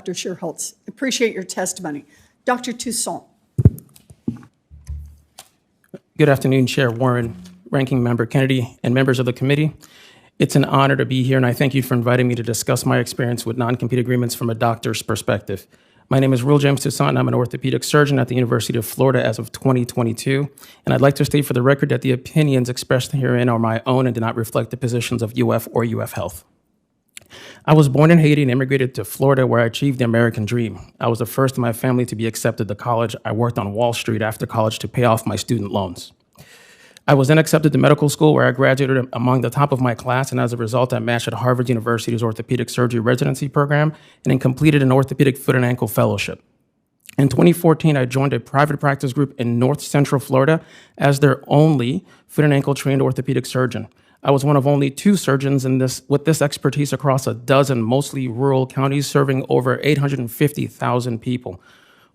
Dr. Schierholtz. Appreciate your testimony. Dr. Toussaint. Good afternoon, Chair Warren, Ranking Member Kennedy, and members of the committee. It's an honor to be here, and I thank you for inviting me to discuss my experience with non-compete agreements from a doctor's perspective. My name is Will James Toussaint, and I'm an orthopedic surgeon at the University of Florida as of 2022. And I'd like to state for the record that the opinions expressed herein are my own and do not reflect the positions of UF or UF Health. I was born in Haiti and immigrated to Florida, where I achieved the American dream. I was the first in my family to be accepted to college. I worked on Wall Street after college to pay off my student loans. I was then accepted to medical school, where I graduated among the top of my class, and as a result, I matched at Harvard University's orthopedic surgery residency program and then completed an orthopedic foot and ankle fellowship. In 2014, I joined a private practice group in North Central Florida as their only foot and ankle trained orthopedic surgeon. I was one of only 2 surgeons with this expertise across a dozen mostly rural counties serving over 850,000 people.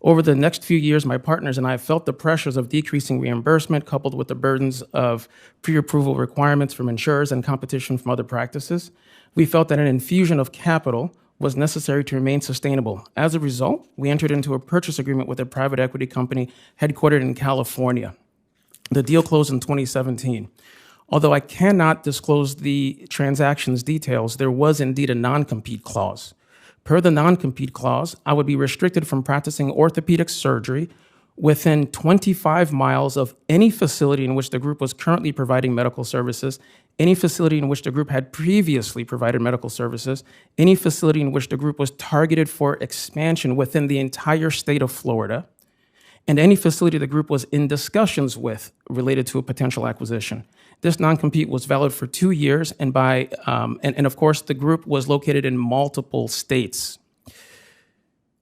Over the next few years, my partners and I felt the pressures of decreasing reimbursement coupled with the burdens of pre-approval requirements from insurers and competition from other practices. We felt that an infusion of capital was necessary to remain sustainable. As a result, we entered into a purchase agreement with a private equity company headquartered in California. The deal closed in 2017. Although I cannot disclose the transaction's details, there was indeed a non-compete clause. Per the non-compete clause, I would be restricted from practicing orthopedic surgery within 25 miles of any facility in which the group was currently providing medical services, any facility in which the group had previously provided medical services, any facility in which the group was targeted for expansion within the entire state of Florida, and any facility the group was in discussions with related to a potential acquisition. This non-compete was valid for 2 years, and of course, the group was located in multiple states.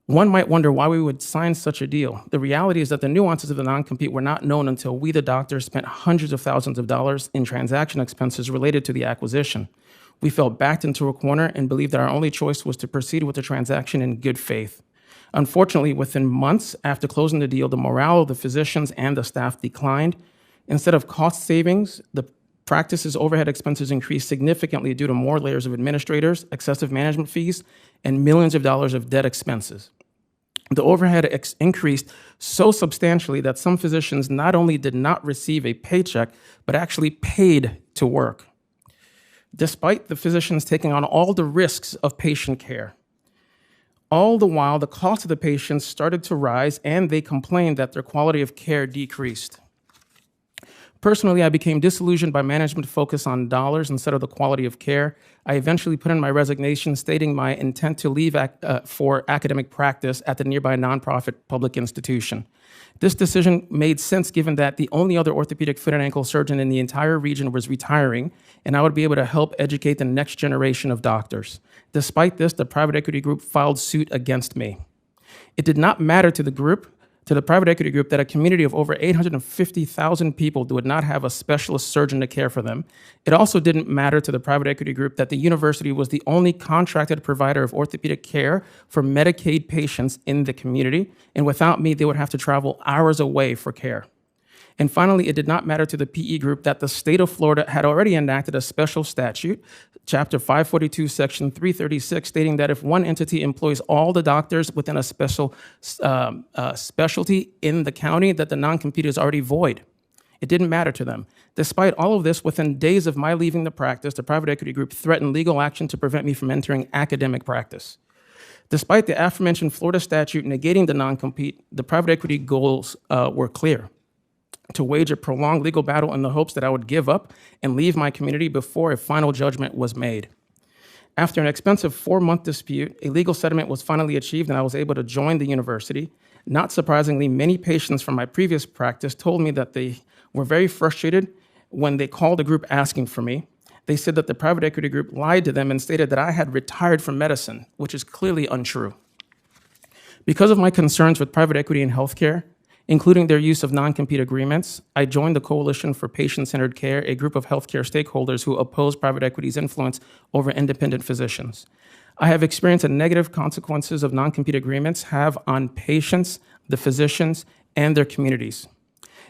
One might wonder why we would sign such a deal. The reality is that the nuances of the non-compete were not known until we, the doctors, spent hundreds of thousands of dollars in transaction expenses related to the acquisition. We felt backed into a corner and believed that our only choice was to proceed with the transaction in good faith. Unfortunately, within months after closing the deal, the morale of the physicians and the staff declined. Instead of cost savings, the practice's overhead expenses increased significantly due to more layers of administrators, excessive management fees, and millions of dollars of debt expenses. The overhead increased so substantially that some physicians not only did not receive a paycheck, but actually paid to work. Despite the physicians taking on all the risks of patient care, all the while, the cost of the patients started to rise, and they complained that their quality of care decreased. Personally, I became disillusioned by management's focus on dollars instead of the quality of care. I eventually put in my resignation stating my intent to leave for academic practice at the nearby nonprofit public institution. This decision made sense given that the only other orthopedic foot and ankle surgeon in the entire region was retiring, and I would be able to help educate the next generation of doctors. Despite this, the private equity group filed suit against me. It did not matter to the private equity group, that a community of over 850,000 people would not have a specialist surgeon to care for them. It also didn't matter to the private equity group that the university was the only contracted provider of orthopedic care for Medicaid patients in the community, and without me, they would have to travel hours away for care. And finally, it did not matter to the PE group that the state of Florida had already enacted a special statute, Chapter 542, Section 336, stating that if one entity employs all the doctors within a special specialty in the county, that the non-compete is already void. It didn't matter to them. Despite all of this, within days of my leaving the practice, the private equity group threatened legal action to prevent me from entering academic practice. Despite the aforementioned Florida statute negating the non-compete, the private equity goals were clear: to wage a prolonged legal battle in the hopes that I would give up and leave my community before a final judgment was made. After an expensive 4-month dispute, a legal settlement was finally achieved, and I was able to join the university. Not surprisingly, many patients from my previous practice told me that they were very frustrated when they called the group asking for me. They said that the private equity group lied to them and stated that I had retired from medicine, which is clearly untrue. Because of my concerns with private equity in healthcare, including their use of non-compete agreements, I joined the Coalition for Patient-Centered Care, a group of healthcare stakeholders who oppose private equity's influence over independent physicians. I have experienced the negative consequences of non-compete agreements have on patients, the physicians, and their communities.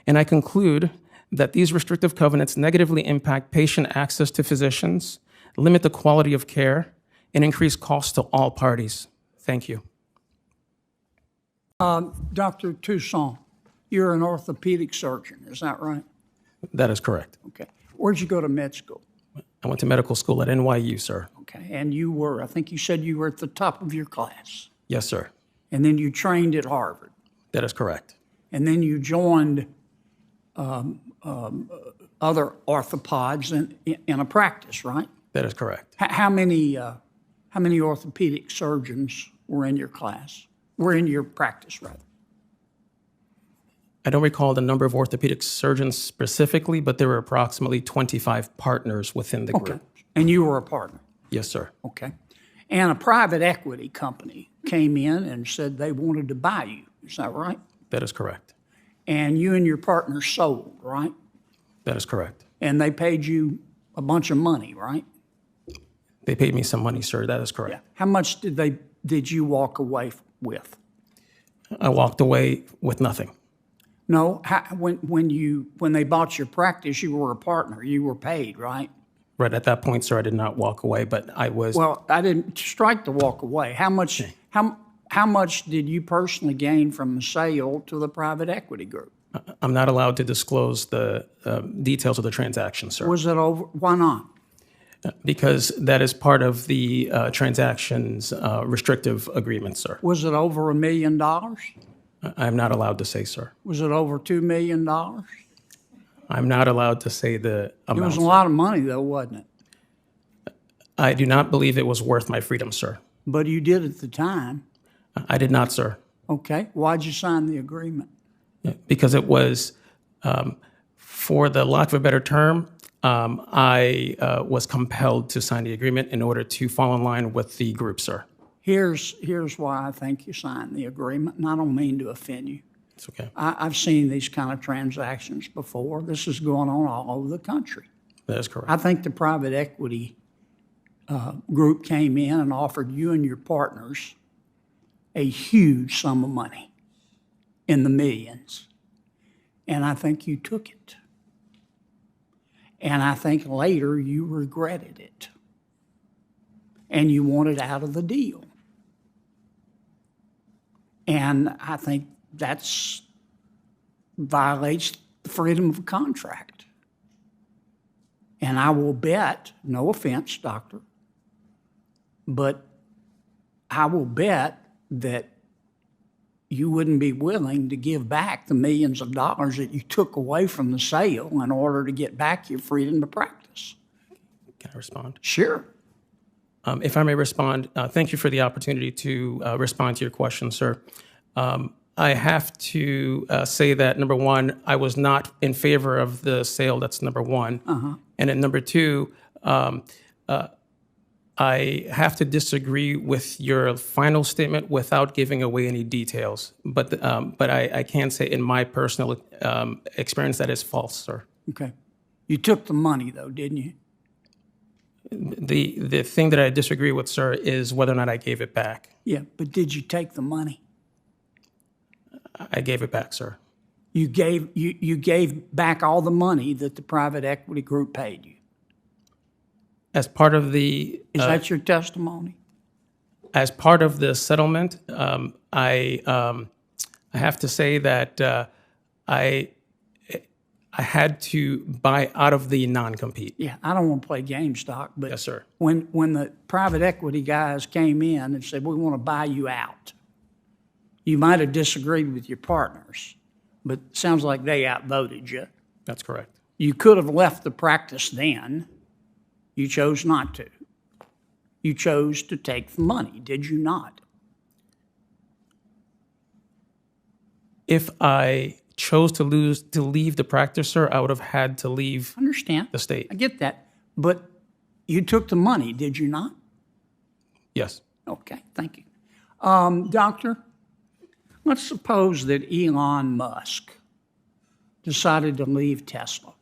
And I conclude that these restrictive covenants negatively impact patient access to physicians, limit the quality of care, and increase costs to all parties. Thank you. Dr. Toussaint, you're an orthopedic surgeon, is that right? That is correct. Okay. Where'd you go to med school? I went to medical school at NYU, sir. Okay. And you were, I think you said you were at the top of your class. Yes, sir. And then you trained at Harvard. That is correct. And then you joined other orthopods in a practice, right? That is correct. How many orthopedic surgeons were in your class? Were in your practice, rather? I don't recall the number of orthopedic surgeons specifically, but there were approximately 25 partners within the group. Okay. And you were a partner? Yes, sir. Okay. And a private equity company came in and said they wanted to buy you. Is that right? That is correct. And you and your partner sold, right? That is correct. And they paid you a bunch of money, right? They paid me some money, sir. That is correct. Yeah. How much did you walk away with? I walked away with nothing. No, when they bought your practice, you were a partner. You were paid, right? Right at that point, sir, I did not walk away, but I was. Well, I didn't strike the walk away. How much did you personally gain from the sale to the private equity group? I'm not allowed to disclose the details of the transaction, sir. Was it over? Why not? Because that is part of the transaction's restrictive agreement, sir. Was it over $1 million? I'm not allowed to say, sir. Was it over $2 million? I'm not allowed to say the amount. It was a lot of money, though, wasn't it? I do not believe it was worth my freedom, sir. But you did at the time. I did not, sir. Okay. Why'd you sign the agreement? Because it was, for the lack of a better term, I was compelled to sign the agreement in order to fall in line with the group, sir. Here's why I think you signed the agreement, and I don't mean to offend you. It's okay. I've seen these kind of transactions before. This is going on all over the country. That is correct. I think the private equity group came in and offered you and your partners a huge sum of money in the millions. And I think you took it. And I think later you regretted it. And you wanted out of the deal. And I think that's violates the freedom of contract. And I will bet, no offense, doctor, but I will bet that you wouldn't be willing to give back the millions of dollars that you took away from the sale in order to get back your freedom to practice. Can I respond? Sure. If I may respond, thank you for the opportunity to respond to your question, sir. I have to say that, number one, I was not in favor of the sale. That's number one. And then number two, I have to disagree with your final statement without giving away any details. But I can say in my personal experience that is false, sir. Okay. You took the money, though, didn't you? The thing that I disagree with, sir, is whether or not I gave it back. Yeah, but did you take the money? I gave it back, sir. You gave back all the money that the private equity group paid you. As part of the Is that your testimony? as part of the settlement, I have to say that I had to buy out of the non-compete. Yeah, I don't want to play game stock, but Yes, sir. when the private equity guys came in and said, we want to buy you out, you might have disagreed with your partners, but it sounds like they outvoted you. That's correct. You could have left the practice then. You chose not to. You chose to take the money, did you not? If I chose to leave the practice, sir, I would have had to leave I understand. the state. I get that. But you took the money, did you not? Yes. Okay, thank you. Doctor, let's suppose that Elon Musk decided to leave Tesla.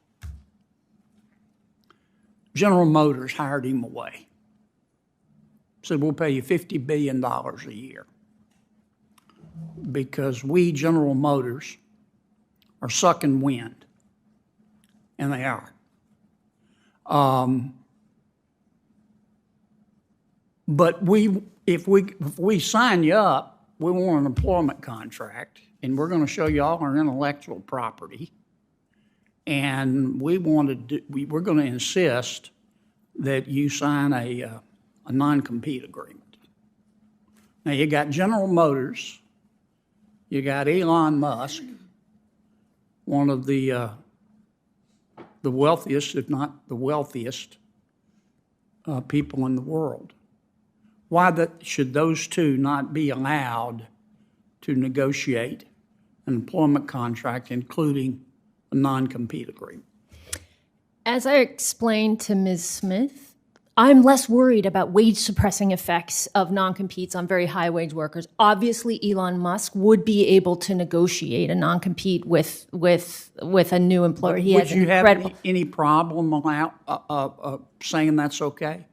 General Motors hired him away. Said, we'll pay you $50 billion a year because we, General Motors, are sucking wind. And they are. But if we sign you up, we want an employment contract, and we're going to show you all our intellectual property. And we're going to insist that you sign a non-compete agreement. Now, you got General Motors, you got Elon Musk, one of the wealthiest, if not the wealthiest, people in the world. Why should those two not be allowed to negotiate an employment contract, including a non-compete agreement? As I explained to Ms. Smith, I'm less worried about wage-suppressing effects of non-competes on very high-wage workers. Obviously, Elon Musk would be able to negotiate a non-compete with a new employer. He Would has you have incredible. any problem saying that's okay?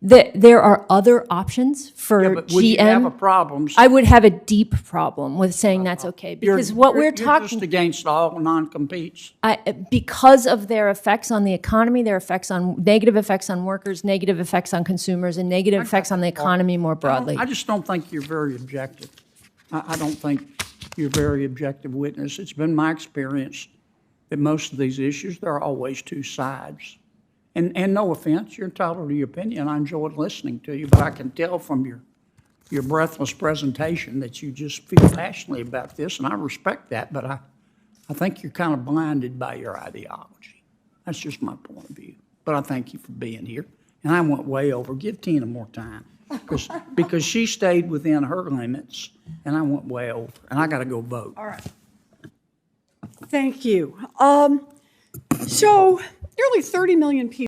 There are other options for Yeah, but would you have a GM. problem? I would have a deep problem with saying that's okay because what we're You're talking just against all non-competes. because of their effects on the economy, their effects on negative effects on workers, negative effects on consumers, and negative effects on the economy more broadly. I just don't think you're very objective. I don't think you're a very objective witness. It's been my experience that most of these issues, there are always two sides. And no offense, you're entitled to your opinion. I enjoyed listening to you, but I can tell from your breathless presentation that you just feel passionately about this, and I respect that, but I think you're kind of blinded by your ideology. That's just my point of view. But I thank you for being here. And I went way over. Give Tina more time. Because she stayed within her limits, and I went way over. And I got to go vote. All right. Thank you. So nearly 30 million people